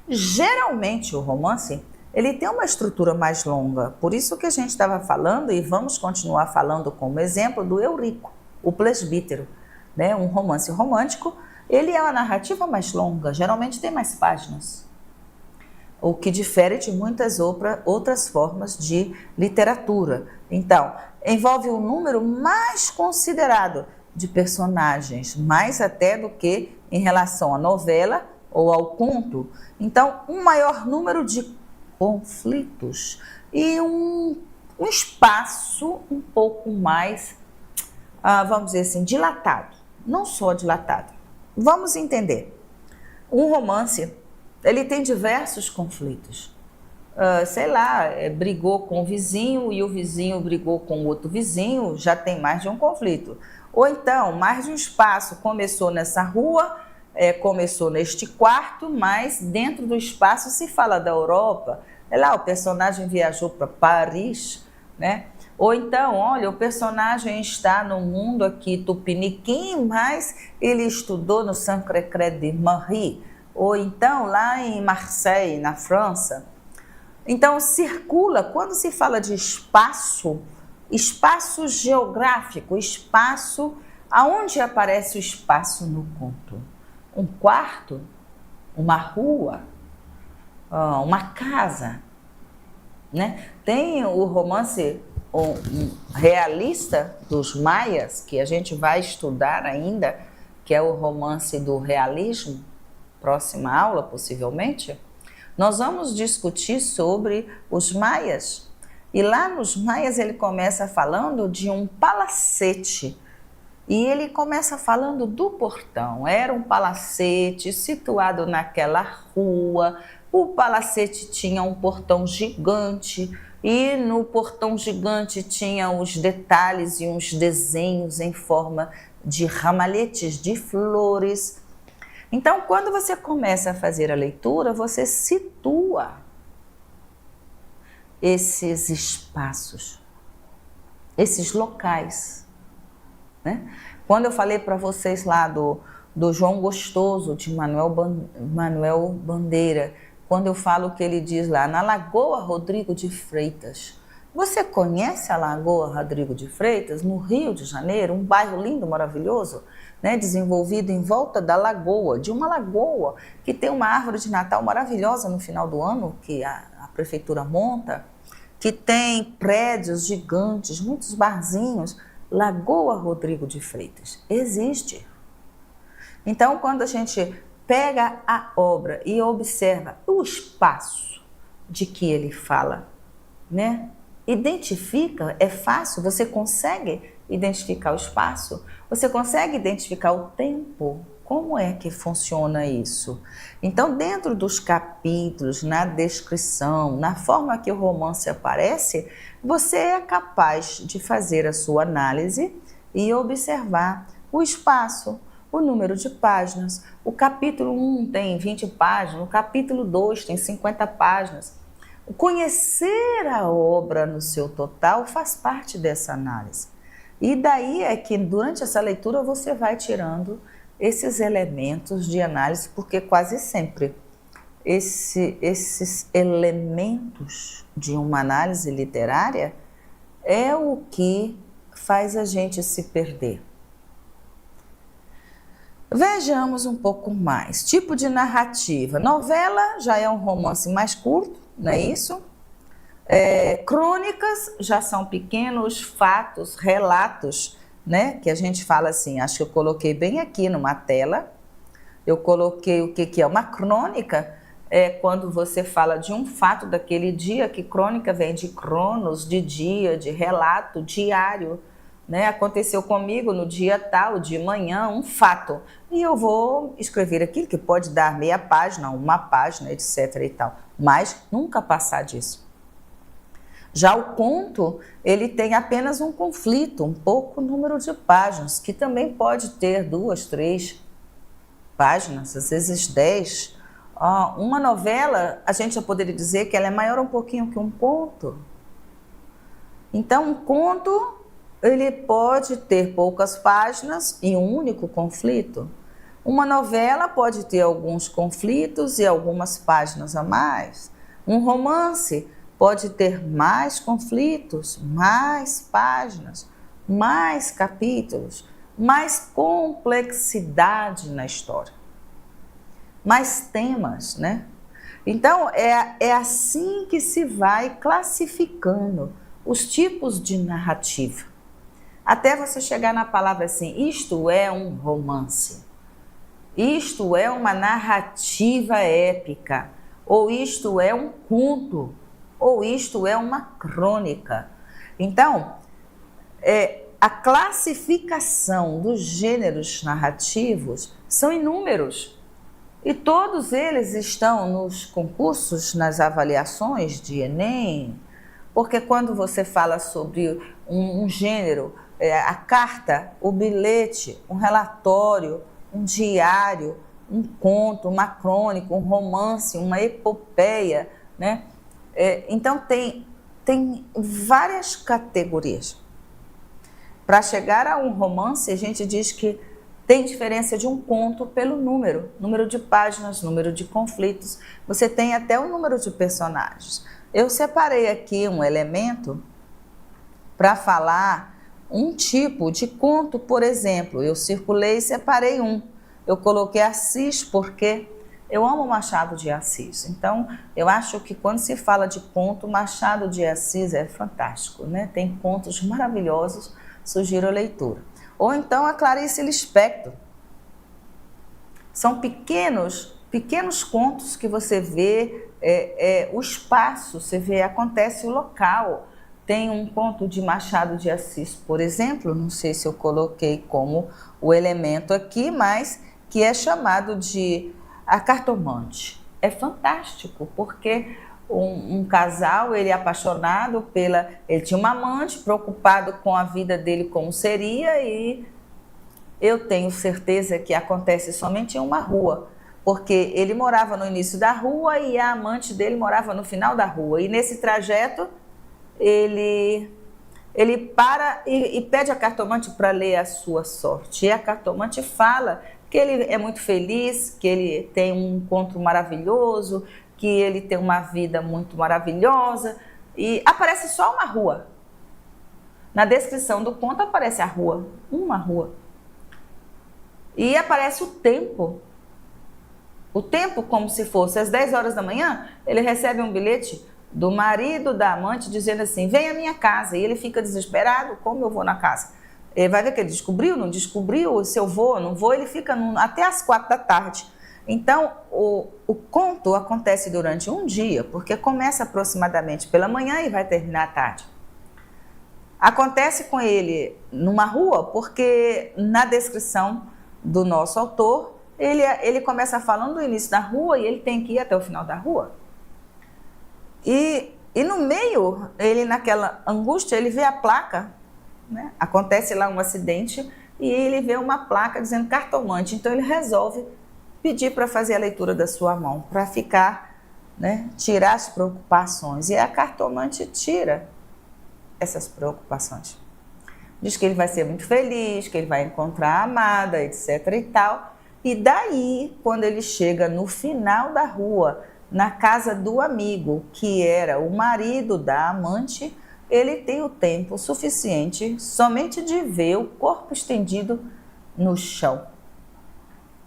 Speaker 1: Geralmente o romance, ele tem uma estrutura mais longa, por isso que a gente estava falando e vamos continuar falando como exemplo do Eurico, o presbítero, né? Um romance romântico, ele é uma narrativa mais longa, geralmente tem mais páginas, o que difere de muitas outras formas de literatura. Então, envolve um número mais considerado de personagens, mais até do que em relação à novela ou ao conto. Então, um maior número de conflitos e um espaço um pouco mais, vamos dizer assim, dilatado. Não só dilatado. Vamos entender. Um romance, ele tem diversos conflitos. Sei lá, brigou com o vizinho e o vizinho brigou com o outro vizinho, já tem mais de um conflito. Ou então, mais de um espaço, começou nessa rua, começou neste quarto, mas dentro do espaço se fala da Europa. Lá, o personagem viajou para Paris, né? Ou então, olha, o personagem está no mundo aqui tupiniquim, mas ele estudou no Sacré-Cœur-de-Marie. Ou então, lá em Marseille, na França. Então, circula, quando se fala de espaço, espaço geográfico, espaço, aonde aparece o espaço no conto? Um quarto? Uma rua? Uma casa? Né? Tem o romance realista dos maias, que a gente vai estudar ainda, que é o romance do realismo, próxima aula, possivelmente. Nós vamos discutir sobre os maias. E lá nos maias ele começa falando de um palacete. E ele começa falando do portão. Era um palacete situado naquela rua. O palacete tinha um portão gigante. E no portão gigante tinha os detalhes e uns desenhos em forma de ramalhetes de flores. Então, quando você começa a fazer a leitura, você situa esses espaços, esses locais, né? Quando eu falei para vocês lá do João Gostoso, de Manuel Bandeira, quando eu falo que ele diz lá, na Lagoa Rodrigo de Freitas. Você conhece a Lagoa Rodrigo de Freitas, no Rio de Janeiro, um bairro lindo, maravilhoso, né, desenvolvido em volta da lagoa, de uma lagoa que tem uma árvore de Natal maravilhosa no final do ano, que a prefeitura monta, que tem prédios gigantes, muitos barzinhos. Lagoa Rodrigo de Freitas existe. Então, quando a gente pega a obra e observa o espaço de que ele fala, né? Identifica, é fácil, você consegue identificar o espaço, você consegue identificar o tempo, como é que funciona isso? Então, dentro dos capítulos, na descrição, na forma que o romance aparece, você é capaz de fazer a sua análise e observar o espaço, o número de páginas. O capítulo 1 tem 20 páginas, o capítulo 2 tem 50 páginas. Conhecer a obra no seu total faz parte dessa análise. E daí é que durante essa leitura você vai tirando esses elementos de análise, porque quase sempre esses elementos de uma análise literária é o que faz a gente se perder. Vejamos um pouco mais. Tipo de narrativa. Novela já é um romance mais curto, não é isso? Crônicas já são pequenos fatos, relatos, né? Que a gente fala assim, acho que eu coloquei bem aqui numa tela. Eu coloquei o que é uma crônica. É quando você fala de um fato daquele dia, que crônica vem de cronos, de dia, de relato, diário. Né? Aconteceu comigo no dia tal, de manhã, um fato. E eu vou escrever aquilo que pode dar meia página, uma página, etc. e tal. Mas nunca passar disso. Já o conto, ele tem apenas um conflito, um pouco número de páginas, que também pode ter 2, 3 páginas, às vezes 10. Uma novela, a gente já poderia dizer que ela é maior um pouquinho que um conto. Então, um conto, ele pode ter poucas páginas e um único conflito. Uma novela pode ter alguns conflitos e algumas páginas a mais. Um romance pode ter mais conflitos, mais páginas, mais capítulos, mais complexidade na história, mais temas, né? Então, é assim que se vai classificando os tipos de narrativa. Até você chegar na palavra assim, isto é um romance, isto é uma narrativa épica, ou isto é um conto, ou isto é uma crônica. Então, a classificação dos gêneros narrativos são inúmeros. E todos eles estão nos concursos, nas avaliações de Enem, porque quando você fala sobre um gênero, a carta, o bilhete, um relatório, um diário, um conto, uma crônica, um romance, uma epopeia, né? Então tem várias categorias. Para chegar a um romance, a gente diz que tem diferença de um conto pelo número de páginas, número de conflitos. Você tem até o número de personagens. Eu separei aqui um elemento para falar um tipo de conto, por exemplo. Eu circulei e separei um. Eu coloquei Assis porque eu amo Machado de Assis. Então, eu acho que quando se fala de conto, Machado de Assis é fantástico, né? Tem contos maravilhosos, sugiro a leitura. Ou então a Clarice Lispector. São pequenos pequenos contos que você vê o espaço, você vê, acontece o local. Tem um conto de Machado de Assis, por exemplo, não sei se eu coloquei como o elemento aqui, mas que é chamado de A Cartomante. É fantástico, porque um casal, ele é apaixonado ele tinha uma amante, preocupado com a vida dele como seria, e eu tenho certeza que acontece somente em uma rua, porque ele morava no início da rua e a amante dele morava no final da rua, e nesse trajeto ele para e pede a cartomante para ler a sua sorte. E a cartomante fala que ele é muito feliz, que ele tem um encontro maravilhoso, que ele tem uma vida muito maravilhosa, e aparece só uma rua. Na descrição do conto aparece a rua, uma rua. E aparece o tempo como se fosse às 10 horas da manhã, ele recebe um bilhete do marido da amante dizendo assim: vem à minha casa. E ele fica desesperado: como eu vou na casa? Ele vai ver que ele descobriu, não descobriu, se eu vou, não vou, ele fica até às 4 da tarde. Então, o conto acontece durante um dia, porque começa aproximadamente pela manhã e vai terminar à tarde. Acontece com ele numa rua, porque na descrição do nosso autor, ele começa falando do início da rua e ele tem que ir até o final da rua. E no meio, ele naquela angústia, ele vê a placa, né? Acontece lá um acidente e ele vê uma placa dizendo cartomante. Então ele resolve pedir para fazer a leitura da sua mão, para ficar, né, tirar as preocupações. E a cartomante tira essas preocupações. Diz que ele vai ser muito feliz, que ele vai encontrar a amada, etc. e tal. E daí, quando ele chega no final da rua, na casa do amigo, que era o marido da amante, ele tem o tempo suficiente somente de ver o corpo estendido no chão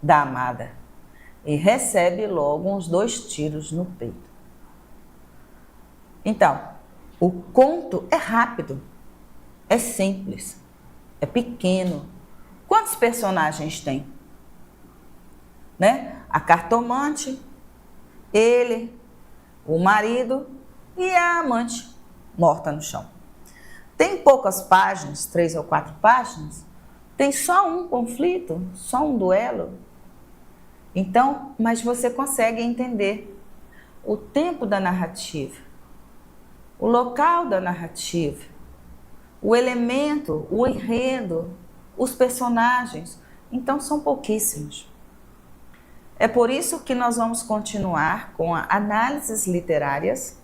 Speaker 1: da amada e recebe logo uns 2 tiros no peito. Então, o conto é rápido, é simples, é pequeno. Quantos personagens tem? Né? A cartomante, ele, o marido e a amante morta no chão. Tem poucas páginas, 3 ou 4 páginas, tem só um conflito, só um duelo. Então, mas você consegue entender o tempo da narrativa, o local da narrativa, o elemento, o enredo, os personagens. Então, são pouquíssimos. É por isso que nós vamos continuar com análises literárias.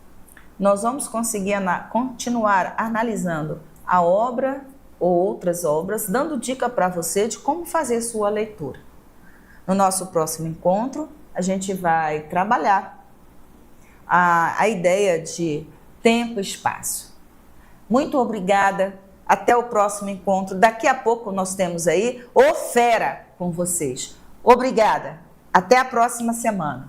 Speaker 1: Nós vamos conseguir continuar analisando a obra ou outras obras, dando dica para você de como fazer sua leitura. No nosso próximo encontro, a gente vai trabalhar a ideia de tempo e espaço. Muito obrigada. Até o próximo encontro. Daqui a pouco nós temos aí o Fera com vocês. Obrigada. Até a próxima semana.